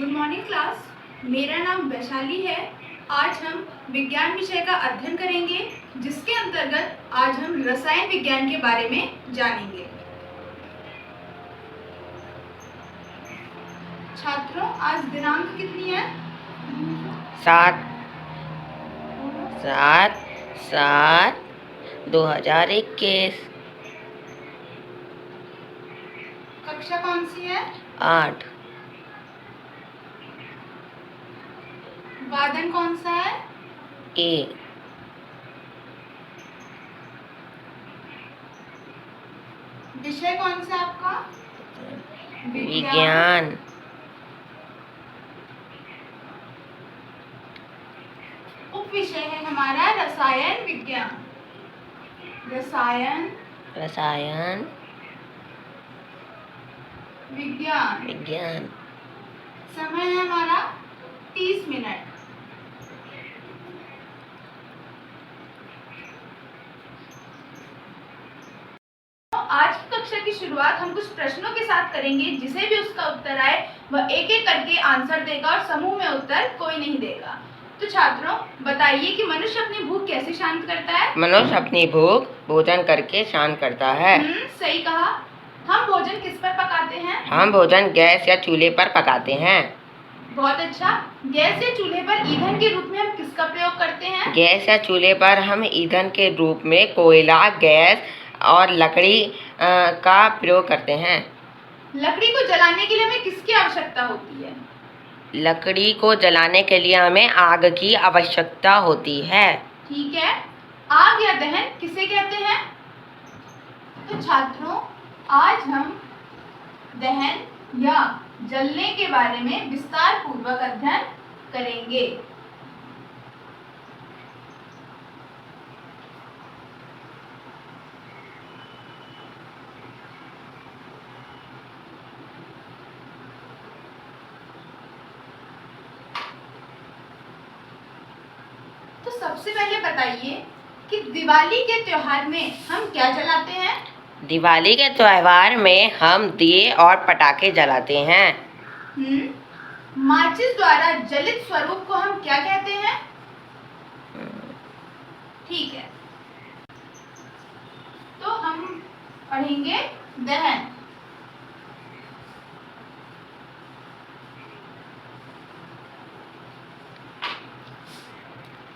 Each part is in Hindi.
Good morning class. मेरा नाम वैशाली है। आज हम विज्ञान विषय का अध्ययन करेंगे, जिसके अंतर्गत आज हम रसायन विज्ञान के बारे में जानेंगे। छात्रों, आज दिनांक कितनी है? 7/7/2021। कक्षा कौन सी है? 8। वादन कौन सा है? ए। विषय कौन सा आपका? विज्ञान। उप विषय है हमारा रसायन विज्ञान। रसायन विज्ञान। समय है हमारा 30 मिनट। आज की कक्षा की शुरुआत हम कुछ प्रश्नों के साथ करेंगे। जिसे भी उसका उत्तर आए वह एक एक करके आंसर देगा और समूह में उत्तर कोई नहीं देगा। तो छात्रों, बताइए कि मनुष्य अपनी भूख कैसे शांत करता है? मनुष्य अपनी भूख भोजन करके शांत करता है। सही कहा। हम भोजन किस पर पकाते हैं? हम भोजन गैस या चूल्हे पर पकाते हैं। बहुत अच्छा। गैस या चूल्हे पर ईंधन के रूप में हम किसका प्रयोग करते हैं? गैस या चूल्हे पर हम ईंधन के रूप में कोयला, गैस और लकड़ी का प्रयोग करते हैं। लकड़ी को जलाने के लिए हमें किसकी आवश्यकता होती है? लकड़ी को जलाने के लिए हमें आग की आवश्यकता होती है। ठीक है। आग या दहन किसे कहते हैं? तो छात्रों, आज हम दहन या जलने के बारे में विस्तार पूर्वक अध्ययन करेंगे। तो सबसे पहले बताइए कि दिवाली के त्योहार में हम क्या जलाते हैं? दिवाली के त्योहार में हम दिए और पटाखे जलाते हैं। माचिस द्वारा जलित स्वरूप को हम क्या कहते हैं? ठीक है, तो हम पढ़ेंगे दहन।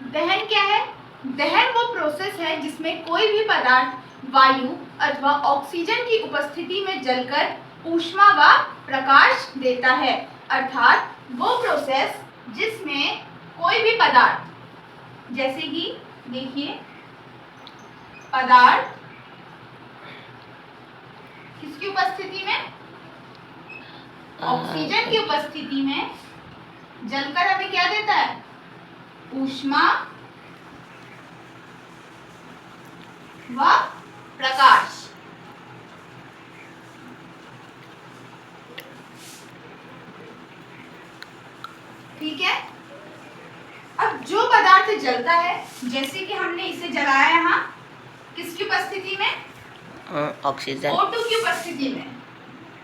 दहन क्या है? दहन वो प्रोसेस है जिसमें कोई भी पदार्थ वायु अथवा ऑक्सीजन की उपस्थिति में जलकर ऊष्मा व प्रकाश देता है। अर्थात वो प्रोसेस जिसमें कोई भी पदार्थ, जैसे कि देखिए, पदार्थ किसकी उपस्थिति में? ऑक्सीजन की उपस्थिति में जलकर हमें क्या देता है? ऊष्मा व प्रकाश। ठीक है। अब जो पदार्थ जलता है, जैसे कि हमने इसे जलाया यहाँ, किसकी उपस्थिति में? ऑक्सीजन, O2 की उपस्थिति में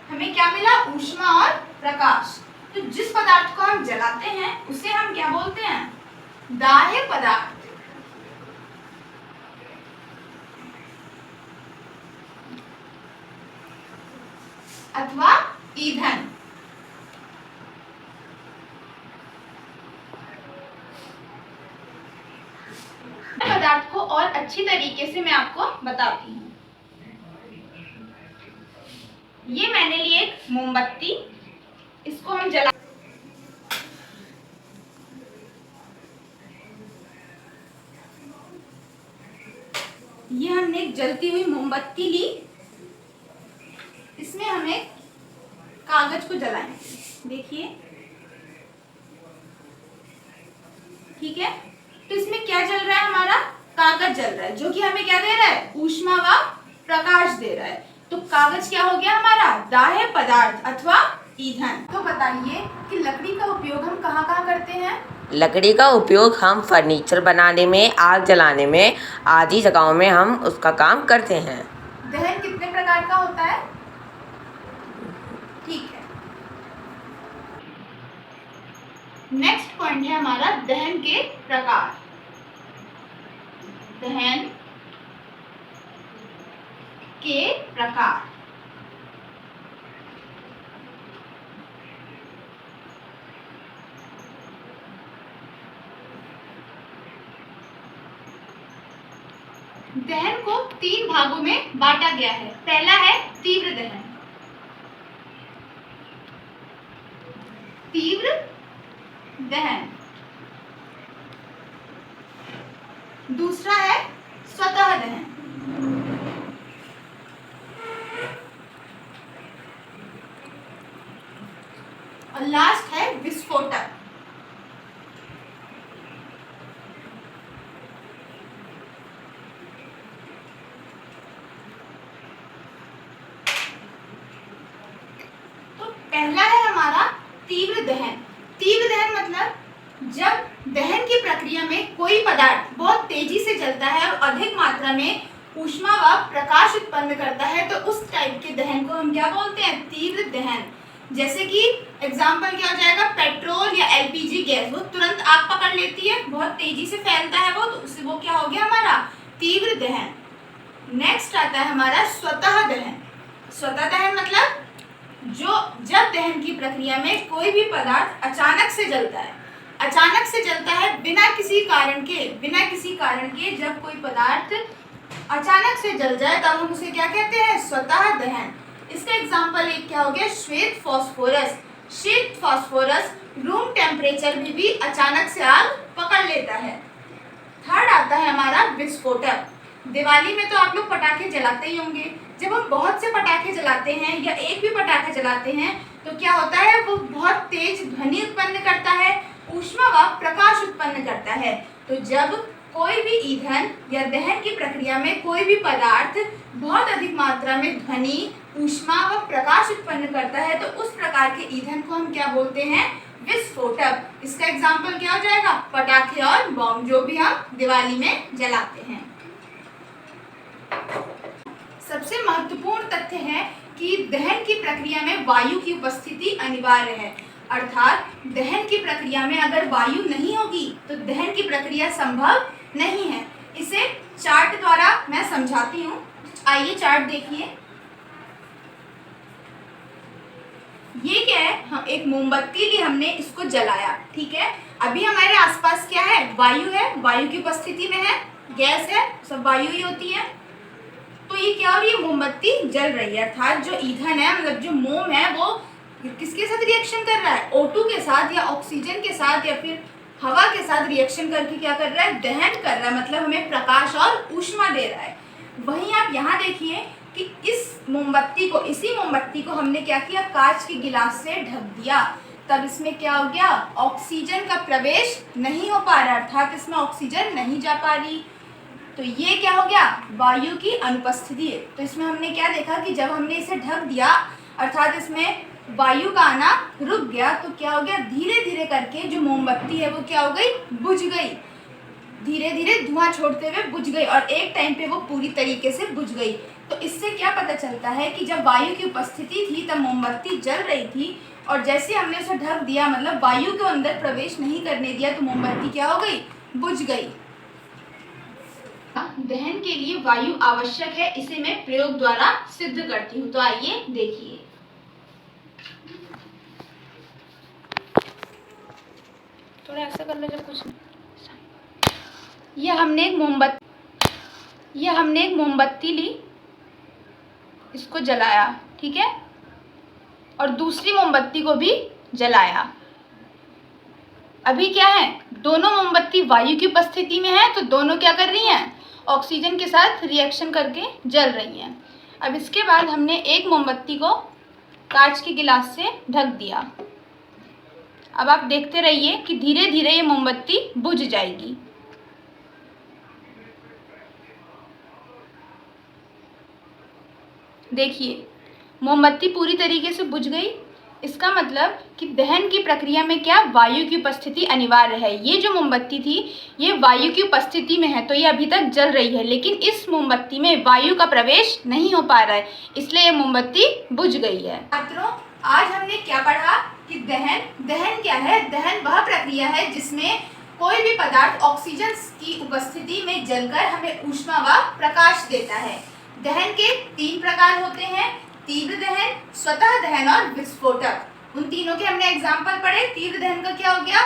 हमें क्या मिला? ऊष्मा और प्रकाश। तो जिस पदार्थ को हम जलाते हैं उसे हम क्या बोलते हैं? दाह्य पदार्थ अथवा ईंधन। पदार्थ को और अच्छी तरीके से मैं आपको बताती हूँ। ये मैंने ली एक मोमबत्ती, इसको हम जला, ये हमने एक जलती हुई मोमबत्ती ली, इसमें हम एक कागज को जलाएंगे। देखिए, ठीक है। तो इसमें क्या जल रहा है? हमारा कागज जल रहा है, जो कि हमें क्या दे रहा है? ऊष्मा व प्रकाश दे रहा है। तो कागज क्या हो गया? हमारा दाह्य पदार्थ अथवा ईंधन। तो बताइए कि लकड़ी का उपयोग हम कहाँ करते हैं? लकड़ी का उपयोग हम फर्नीचर बनाने में, आग जलाने में आदि जगहों में हम उसका काम करते हैं। दहन कितने प्रकार का होता है? ठीक है। नेक्स्ट पॉइंट है हमारा दहन के प्रकार। दहन के प्रकार। दहन को 3 भागों में बांटा गया है। पहला है तीव्र दहन। तीव्र दहन। दूसरा है स्वतः दहन। और लास्ट है विस्फोटक। तो पहला है हमारा तीव्र दहन। तीव्र दहन मतलब जब दहन की प्रक्रिया में कोई पदार्थ बहुत तेजी से जलता है और अधिक मात्रा में ऊष्मा व प्रकाश उत्पन्न करता है, तो उस टाइप के दहन को हम क्या बोलते हैं? तीव्र दहन। जैसे कि एग्जाम्पल क्या हो जाएगा? पेट्रोल या एलपीजी गैस, वो तुरंत आग पकड़ लेती है, बहुत तेजी से फैलता है वो, तो उससे वो क्या हो गया? हमारा तीव्र दहन। नेक्स्ट आता है हमारा स्वतः दहन। स्वतः दहन मतलब जब दहन की प्रक्रिया में कोई भी पदार्थ अचानक से जलता है, अचानक से जलता है बिना किसी कारण के जब कोई पदार्थ अचानक से जल जाए, तब हम उसे क्या कहते हैं? स्वतः दहन। इसका एग्जाम्पल एक क्या हो गया? श्वेत फास्फोरस। श्वेत फास्फोरस रूम टेम्परेचर में भी अचानक से आग पकड़ लेता है। थर्ड आता है हमारा विस्फोटक। दिवाली में तो आप लोग पटाखे जलाते ही होंगे। जब हम बहुत से पटाखे जलाते हैं या एक भी पटाखा जलाते हैं, तो क्या होता है? वो बहुत तेज ध्वनि उत्पन्न करता है, ऊष्मा व प्रकाश उत्पन्न करता है। तो जब कोई भी ईंधन या दहन की प्रक्रिया में कोई भी पदार्थ बहुत अधिक मात्रा में ध्वनि, ऊष्मा व प्रकाश उत्पन्न करता है, तो उस प्रकार के ईंधन को हम क्या बोलते हैं? विस्फोटक। इसका एग्जाम्पल क्या हो जाएगा? पटाखे और बम, जो भी हम दिवाली में जलाते हैं। सबसे महत्वपूर्ण तथ्य है कि दहन की प्रक्रिया में वायु की उपस्थिति अनिवार्य है। अर्थात दहन की प्रक्रिया में अगर वायु नहीं होगी तो दहन की प्रक्रिया संभव नहीं है। इसे चार्ट द्वारा मैं समझाती हूँ। आइए चार्ट देखिए। ये क्या है? हम एक मोमबत्ती ली, हमने इसको जलाया, ठीक है। अभी हमारे आसपास क्या है? वायु है, वायु की उपस्थिति में है, गैस है, सब वायु ही होती है। तो ये क्या हो रही है? मोमबत्ती जल रही है। अर्थात जो ईंधन है, मतलब जो मोम है, वो किसके साथ रिएक्शन कर रहा है? O2 के साथ या ऑक्सीजन के साथ या फिर हवा के साथ रिएक्शन करके क्या कर रहा है? दहन कर रहा है, मतलब हमें प्रकाश और ऊष्मा दे रहा है। वहीं आप यहाँ देखिए कि इसी मोमबत्ती को हमने क्या किया? कांच के गिलास से ढक दिया। तब इसमें क्या हो गया? ऑक्सीजन का प्रवेश नहीं हो पा रहा, अर्थात इसमें ऑक्सीजन नहीं जा पा रही। तो ये क्या हो गया? वायु की अनुपस्थिति है। तो इसमें हमने क्या देखा कि जब हमने इसे ढक दिया, अर्थात इसमें वायु का आना रुक गया, तो क्या हो गया? धीरे धीरे करके जो मोमबत्ती है वो क्या हो गई? बुझ गई। धीरे धीरे धुआं छोड़ते हुए बुझ गई और एक टाइम पे वो पूरी तरीके से बुझ गई। तो इससे क्या पता चलता है कि जब वायु की उपस्थिति थी तब मोमबत्ती जल रही थी, और जैसे हमने उसे ढक दिया, मतलब वायु के अंदर प्रवेश नहीं करने दिया, तो मोमबत्ती क्या हो गई? बुझ गई। दहन के लिए वायु आवश्यक है, इसे मैं प्रयोग द्वारा सिद्ध करती हूँ। तो आइए देखिए। थोड़ा ऐसा कर लो जब कुछ। यह हमने एक मोमबत्ती ली, इसको जलाया, ठीक है, और दूसरी मोमबत्ती को भी जलाया। अभी क्या है? दोनों मोमबत्ती वायु की उपस्थिति में है, तो दोनों क्या कर रही हैं? ऑक्सीजन के साथ रिएक्शन करके जल रही हैं। अब इसके बाद हमने एक मोमबत्ती को कांच के गिलास से ढक दिया। अब आप देखते रहिए कि धीरे धीरे ये मोमबत्ती बुझ जाएगी। देखिए, मोमबत्ती पूरी तरीके से बुझ गई। इसका मतलब कि दहन की प्रक्रिया में क्या? वायु की उपस्थिति अनिवार्य है। ये जो मोमबत्ती थी, ये वायु की उपस्थिति में है, तो ये अभी तक जल रही है, लेकिन इस मोमबत्ती में वायु का प्रवेश नहीं हो पा रहा है, इसलिए ये मोमबत्ती बुझ गई है। छात्रों, आज हमने क्या पढ़ा कि दहन क्या है? दहन वह प्रक्रिया है जिसमें कोई भी पदार्थ ऑक्सीजन की उपस्थिति में जलकर हमें ऊष्मा व प्रकाश देता है। दहन के 3 प्रकार होते हैं, तीव्र दहन, स्वतः दहन और विस्फोटक। उन तीनों के हमने एग्जाम्पल पढ़े। तीव्र दहन का क्या हो गया?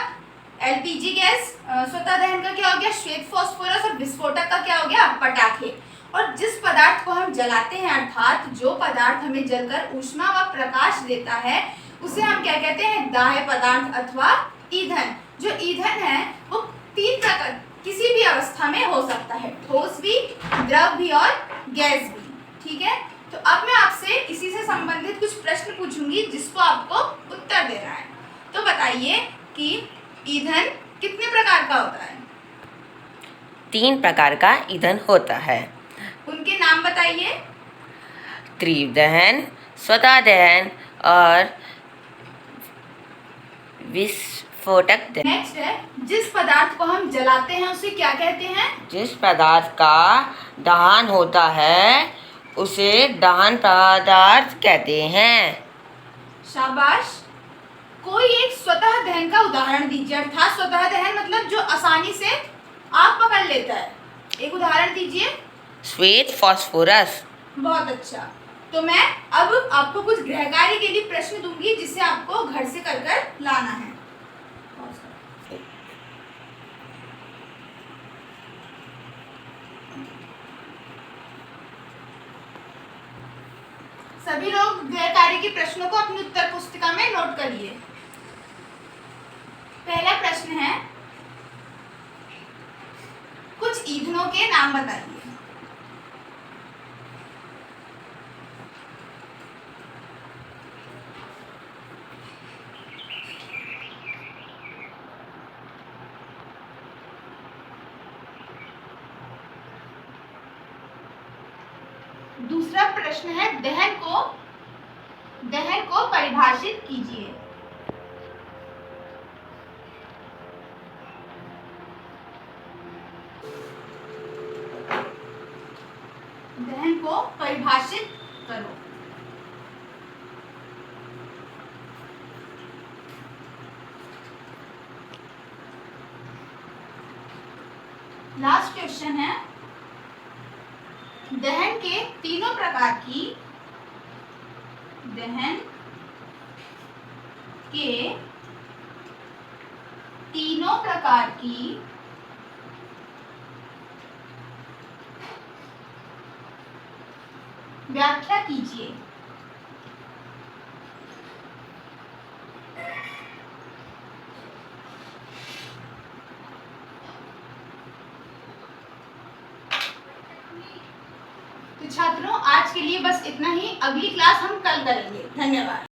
LPG gas. स्वतः दहन का क्या हो गया? श्वेत फास्फोरस। और विस्फोटक का क्या हो गया? पटाखे। और जिस पदार्थ को हम जलाते हैं, अर्थात जो पदार्थ हमें जलकर ऊष्मा व प्रकाश देता है, उसे हम क्या कहते हैं? दाह्य पदार्थ अथवा ईंधन। जो ईंधन है वो 3 प्रकार किसी भी अवस्था में हो सकता है, ठोस भी, द्रव भी और गैस भी। ठीक है, तो अब मैं आपसे इसी से संबंधित कुछ प्रश्न पूछूंगी जिसको आपको उत्तर देना है। तो बताइए कि ईंधन कितने प्रकार का होता है? 3 प्रकार का ईंधन होता है। उनके नाम बताइए। तीव्र दहन, स्वतः दहन और विस्फोटक दहन। नेक्स्ट है, जिस पदार्थ को हम जलाते हैं उसे क्या कहते हैं? जिस पदार्थ का दहन होता है उसे दहन पदार्थ कहते हैं। शाबाश। कोई एक स्वतः दहन का उदाहरण दीजिए, अर्थात स्वतः दहन मतलब जो आसानी से आग पकड़ लेता है। एक उदाहरण दीजिए। श्वेत फास्फोरस। बहुत अच्छा। तो मैं अब आपको कुछ गृह कार्य के लिए प्रश्न दूंगी जिसे आपको घर से कर लाना है। सभी लोग गृह कार्य के प्रश्नों को अपनी उत्तर पुस्तिका में नोट करिए। पहला प्रश्न है, कुछ ईंधनों के नाम बताइए। दूसरा प्रश्न है, दहन को परिभाषित कीजिए। दहन को परिभाषित करो। लास्ट क्वेश्चन है, दहन के तीनों प्रकार की व्याख्या कीजिए। तो छात्रों, आज के लिए बस इतना ही। अगली क्लास हम कल करेंगे। धन्यवाद।